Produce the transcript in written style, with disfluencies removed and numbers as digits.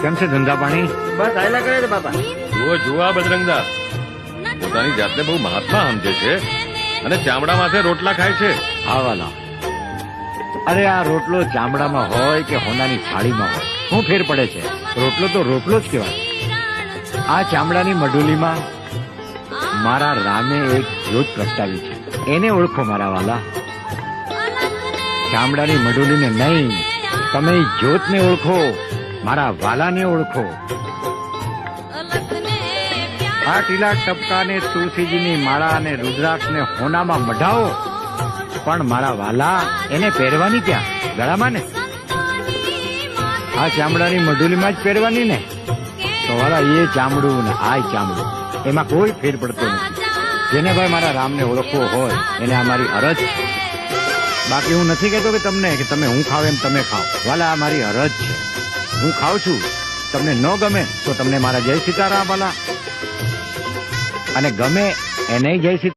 કેમ છે ધંધા પાણી? બસ આયલા કરે છે બાપા. જુઓ જુઓ આ બજરંગદા પોતાની જાતને બહુ મહાત્મા સમજે છે અને ચામડા માથે રોટલા ખાય છે. હા વાલા, અરે આ રોટલો ચામડામાં હોય કે હોનાની થાળીમાં હોય, શું ફેર પડે છે? રોટલો તો રોટલો જ કહેવાય. આ ચામડાની મઢુલીમાં મારા રામે એક જ્યોત પ્રગટાવી છે, એને ઓળખો મારા વાલા. ચામડાની મઢુલીને નહીં, તમે જ્યોતને ઓળખો, મારા વાલાને ઓળખો. આ ટીલા ટપકાને તુલસીજીની માળા અને રુદ્રાક્ષને હોનામાં મઢાવો, પણ મારા વાલા એને પહેરવાની ક્યાં? ગળામાં ને. આ ચામડાની મઢુલીમાં જ પહેરવાની ને. તો વાલા એ ચામડું ને આ ચામડું એમાં કોઈ ફેર પડતો નથી. જેને ભાઈ મારા રામને ઓળખવો હોય એને આ મારી અરજ છે. બાકી હું નથી કહેતો કે તમને કે તમે હું ખાવ એમ તમે ખાઓ. વાલા આ મારી અરજ છે. હું ખાઉં છું, તમને ન ગમે તો તમને મારા જય સીતારામ વાલા, અને ગમે એને જય સીતારામ.